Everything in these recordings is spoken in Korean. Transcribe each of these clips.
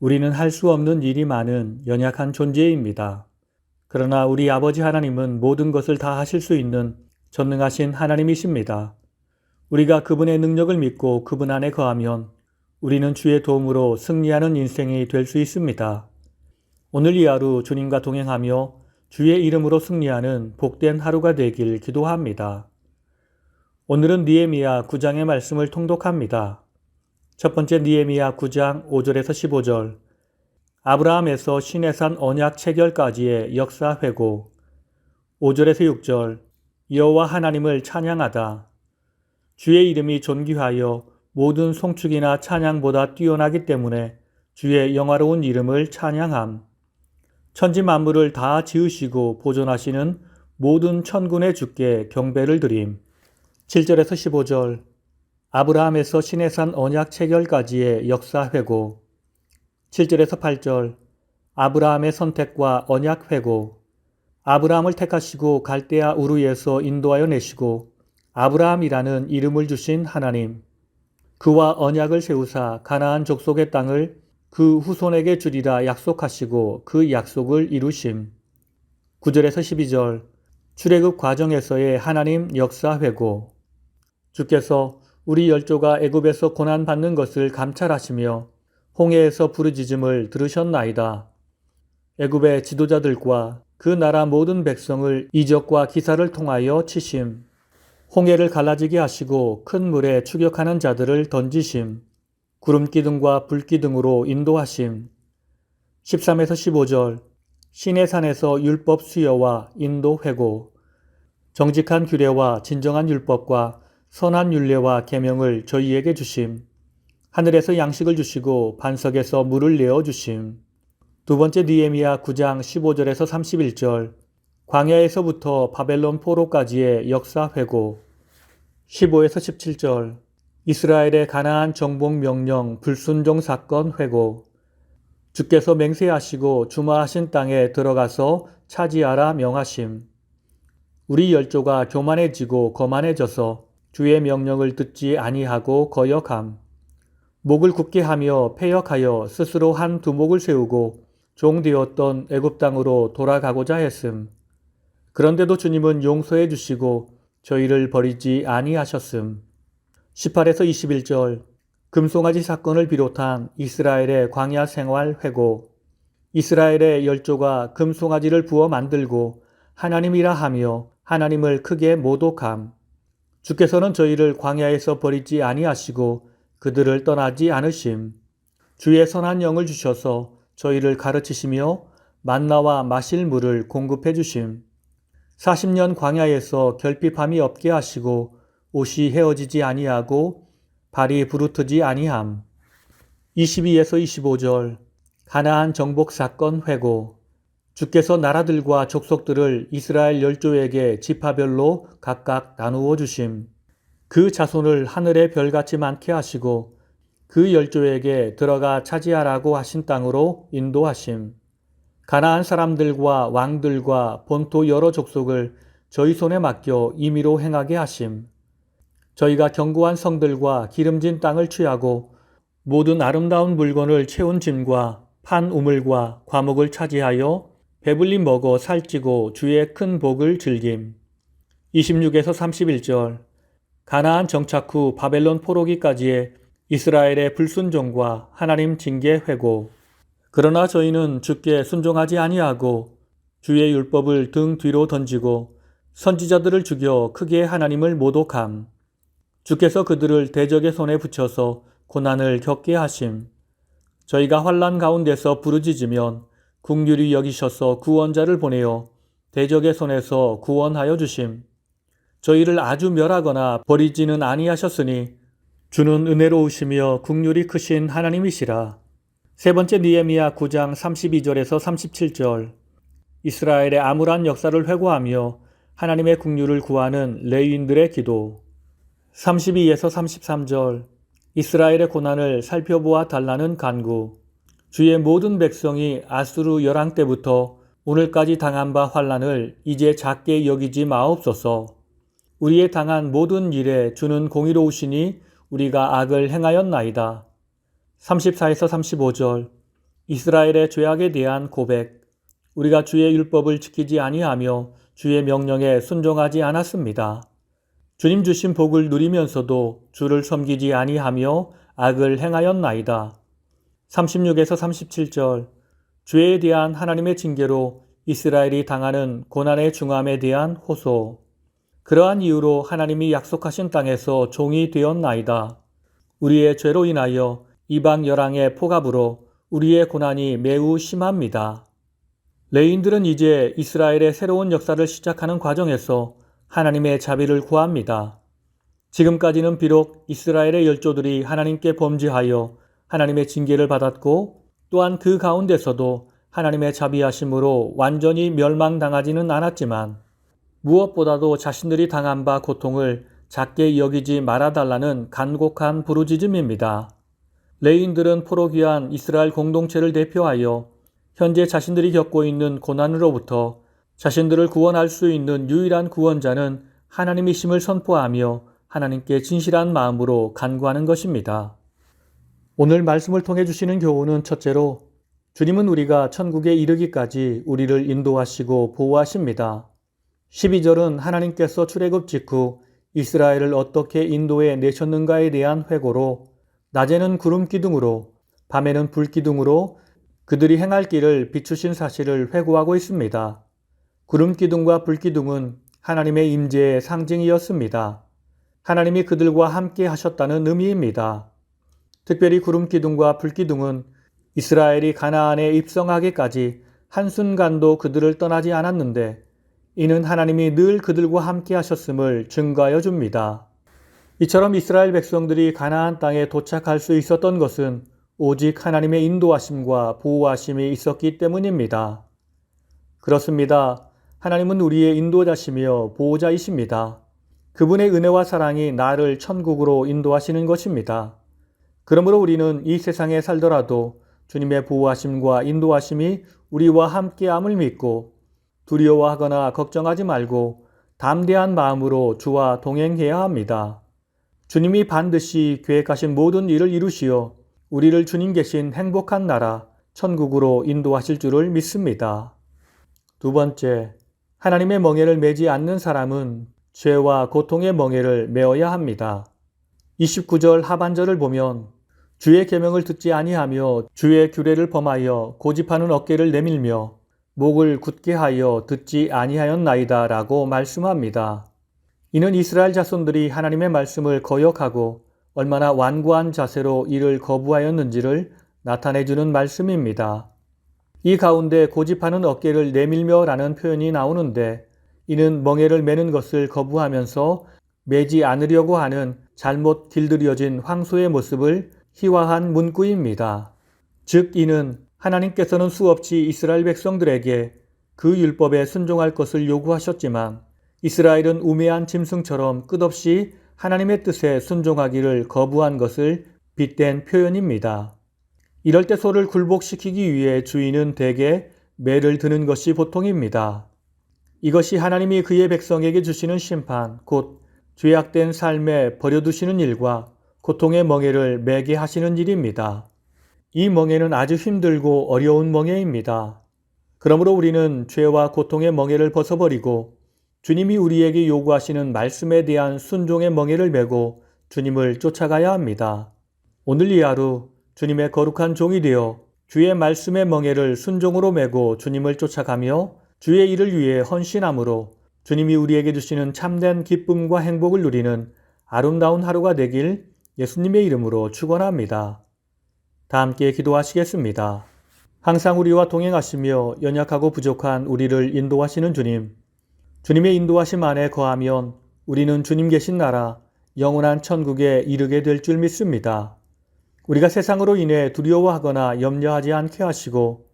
우리는 할 수 없는 일이 많은 연약한 존재입니다. 그러나 우리 아버지 하나님은 모든 것을 다 하실 수 있는 전능하신 하나님이십니다. 우리가 그분의 능력을 믿고 그분 안에 거하면 우리는 주의 도움으로 승리하는 인생이 될 수 있습니다. 오늘 이 하루 주님과 동행하며 주의 이름으로 승리하는 복된 하루가 되길 기도합니다. 오늘은 느헤미야 9장의 말씀을 통독합니다. 첫 번째 느헤미야 9장 5절에서 15절. 아브라함에서 시내산 언약 체결까지의 역사 회고. 5절에서 6절. 여호와 하나님을 찬양하다. 주의 이름이 존귀하여 모든 송축이나 찬양보다 뛰어나기 때문에 주의 영화로운 이름을 찬양함. 천지 만물을 다 지으시고 보존하시는 모든 천군의 주께 경배를 드림. 7절에서 15절. 아브라함에서 시내산 언약 체결까지의 역사 회고. 7절에서 8절. 아브라함의 선택과 언약 회고. 아브라함을 택하시고 갈대아 우르에서 인도하여 내시고 아브라함이라는 이름을 주신 하나님. 그와 언약을 세우사 가나안 족속의 땅을 그 후손에게 주리라 약속하시고 그 약속을 이루심. 9절에서 12절. 출애굽 과정에서의 하나님 역사 회고. 주께서 우리 열조가 애굽에서 고난받는 것을 감찰하시며 홍해에서 부르짖음을 들으셨나이다. 애굽의 지도자들과 그 나라 모든 백성을 이적과 기사를 통하여 치심. 홍해를 갈라지게 하시고 큰 물에 추격하는 자들을 던지심. 구름기둥과 불기둥으로 인도하심. 13에서 15절. 시내산에서 율법 수여와 인도 회고. 정직한 규례와 진정한 율법과 선한 율례와 계명을 저희에게 주심. 하늘에서 양식을 주시고 반석에서 물을 내어 주심. 두 번째 느헤미야 9장 15절에서 31절. 광야에서부터 바벨론 포로까지의 역사 회고. 15에서 17절. 이스라엘의 가나안 정복 명령 불순종 사건 회고. 주께서 맹세하시고 주마하신 땅에 들어가서 차지하라 명하심. 우리 열조가 교만해지고 거만해져서 주의 명령을 듣지 아니하고 거역함. 목을 굳게 하며 패역하여 스스로 한 두목을 세우고 종되었던 애굽 땅으로 돌아가고자 했음. 그런데도 주님은 용서해 주시고 저희를 버리지 아니하셨음. 18에서 21절. 금송아지 사건을 비롯한 이스라엘의 광야 생활 회고. 이스라엘의 열조가 금송아지를 부어 만들고 하나님이라 하며 하나님을 크게 모독함. 주께서는 저희를 광야에서 버리지 아니하시고 그들을 떠나지 않으심. 주의 선한 영을 주셔서 저희를 가르치시며 만나와 마실 물을 공급해 주심. 40년 광야에서 결핍함이 없게 하시고 옷이 헤어지지 아니하고 발이 부르트지 아니함. 22에서 25절. 가나안 정복 사건 회고. 주께서 나라들과 족속들을 이스라엘 열조에게 지파별로 각각 나누어 주심. 그 자손을 하늘의 별같이 많게 하시고 그 열조에게 들어가 차지하라고 하신 땅으로 인도하심. 가나안 사람들과 왕들과 본토 여러 족속을 저희 손에 맡겨 임의로 행하게 하심. 저희가 견고한 성들과 기름진 땅을 취하고 모든 아름다운 물건을 채운 짐과 판 우물과 과목을 차지하여 배불리 먹어 살찌고 주의 큰 복을 즐김. 26에서 31절. 가나안 정착 후 바벨론 포로기까지의 이스라엘의 불순종과 하나님 징계 회고. 그러나 저희는 주께 순종하지 아니하고 주의 율법을 등 뒤로 던지고 선지자들을 죽여 크게 하나님을 모독함. 주께서 그들을 대적의 손에 붙여서 고난을 겪게 하심. 저희가 환난 가운데서 부르짖으면 긍휼히 여기셔서 구원자를 보내어 대적의 손에서 구원하여 주심. 저희를 아주 멸하거나 버리지는 아니하셨으니 주는 은혜로우시며 긍휼이 크신 하나님이시라. 세 번째 느헤미야 9장 32절에서 37절. 이스라엘의 암울한 역사를 회고하며 하나님의 긍휼을 구하는 레위인들의 기도. 32에서 33절. 이스라엘의 고난을 살펴보아 달라는 간구. 주의 모든 백성이 아수르 열왕 때부터 오늘까지 당한 바 환난을 이제 작게 여기지 마옵소서. 우리의 당한 모든 일에 주는 공의로우시니 우리가 악을 행하였나이다. 34에서 35절. 이스라엘의 죄악에 대한 고백. 우리가 주의 율법을 지키지 아니하며 주의 명령에 순종하지 않았습니다. 주님 주신 복을 누리면서도 주를 섬기지 아니하며 악을 행하였나이다. 36에서 37절. 죄에 대한 하나님의 징계로 이스라엘이 당하는 고난의 중함에 대한 호소. 그러한 이유로 하나님이 약속하신 땅에서 종이 되었나이다. 우리의 죄로 인하여 이방 열왕의 포갑으로 우리의 고난이 매우 심합니다. 레인들은 이제 이스라엘의 새로운 역사를 시작하는 과정에서 하나님의 자비를 구합니다. 지금까지는 비록 이스라엘의 열조들이 하나님께 범죄하여 하나님의 징계를 받았고 또한 그 가운데서도 하나님의 자비하심으로 완전히 멸망당하지는 않았지만 무엇보다도 자신들이 당한 바 고통을 작게 여기지 말아달라는 간곡한 부르짖음입니다. 레인들은 포로 귀한 이스라엘 공동체를 대표하여 현재 자신들이 겪고 있는 고난으로부터 자신들을 구원할 수 있는 유일한 구원자는 하나님이심을 선포하며 하나님께 진실한 마음으로 간구하는 것입니다. 오늘 말씀을 통해 주시는 교훈은 첫째로 주님은 우리가 천국에 이르기까지 우리를 인도하시고 보호하십니다. 12절은 하나님께서 출애굽 직후 이스라엘을 어떻게 인도해 내셨는가에 대한 회고로 낮에는 구름 기둥으로 밤에는 불 기둥으로 그들이 행할 길을 비추신 사실을 회고하고 있습니다. 구름 기둥과 불 기둥은 하나님의 임재의 상징이었습니다. 하나님이 그들과 함께 하셨다는 의미입니다. 특별히 구름 기둥과 불 기둥은 이스라엘이 가나안에 입성하기까지 한순간도 그들을 떠나지 않았는데 이는 하나님이 늘 그들과 함께 하셨음을 증거하여 줍니다. 이처럼 이스라엘 백성들이 가나안 땅에 도착할 수 있었던 것은 오직 하나님의 인도하심과 보호하심이 있었기 때문입니다. 그렇습니다. 하나님은 우리의 인도자시며 보호자이십니다. 그분의 은혜와 사랑이 나를 천국으로 인도하시는 것입니다. 그러므로 우리는 이 세상에 살더라도 주님의 보호하심과 인도하심이 우리와 함께함을 믿고 두려워하거나 걱정하지 말고 담대한 마음으로 주와 동행해야 합니다. 주님이 반드시 계획하신 모든 일을 이루시어 우리를 주님 계신 행복한 나라 천국으로 인도하실 줄을 믿습니다. 두 번째, 하나님의 멍에를 매지 않는 사람은 죄와 고통의 멍에를 메어야 합니다. 29절 하반절을 보면 주의 계명을 듣지 아니하며 주의 규례를 범하여 고집하는 어깨를 내밀며 목을 굳게 하여 듣지 아니하였나이다 라고 말씀합니다. 이는 이스라엘 자손들이 하나님의 말씀을 거역하고 얼마나 완고한 자세로 이를 거부하였는지를 나타내주는 말씀입니다. 이 가운데 고집하는 어깨를 내밀며 라는 표현이 나오는데 이는 멍에를 매는 것을 거부하면서 매지 않으려고 하는 잘못 길들여진 황소의 모습을 희화한 문구입니다. 즉 이는 하나님께서는 수없이 이스라엘 백성들에게 그 율법에 순종할 것을 요구하셨지만 이스라엘은 우매한 짐승처럼 끝없이 하나님의 뜻에 순종하기를 거부한 것을 빗댄 표현입니다. 이럴 때 소를 굴복시키기 위해 주인은 대개 매를 드는 것이 보통입니다. 이것이 하나님이 그의 백성에게 주시는 심판, 곧 죄악된 삶에 버려두시는 일과 고통의 멍에를 매게 하시는 일입니다. 이 멍에는 아주 힘들고 어려운 멍에입니다. 그러므로 우리는 죄와 고통의 멍에를 벗어버리고 주님이 우리에게 요구하시는 말씀에 대한 순종의 멍에를 메고 주님을 쫓아가야 합니다. 오늘 이 하루 주님의 거룩한 종이 되어 주의 말씀의 멍에를 순종으로 메고 주님을 쫓아가며 주의 일을 위해 헌신함으로 주님이 우리에게 주시는 참된 기쁨과 행복을 누리는 아름다운 하루가 되길 예수님의 이름으로 축원합니다. 다 함께 기도하시겠습니다. 항상 우리와 동행하시며 연약하고 부족한 우리를 인도하시는 주님, 주님의 인도하심 안에 거하면 우리는 주님 계신 나라, 영원한 천국에 이르게 될 줄 믿습니다. 우리가 세상으로 인해 두려워하거나 염려하지 않게 하시고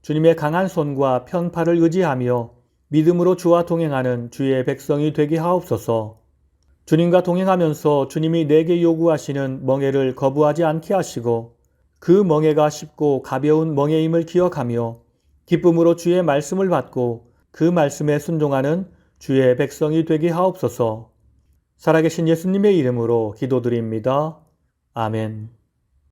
주님의 강한 손과 편팔을 의지하며 믿음으로 주와 동행하는 주의 백성이 되게 하옵소서. 주님과 동행하면서 주님이 내게 요구하시는 멍에를 거부하지 않게 하시고 그 멍에가 쉽고 가벼운 멍에임을 기억하며 기쁨으로 주의 말씀을 받고 그 말씀에 순종하는 주의 백성이 되게 하옵소서. 살아계신 예수님의 이름으로 기도드립니다. 아멘.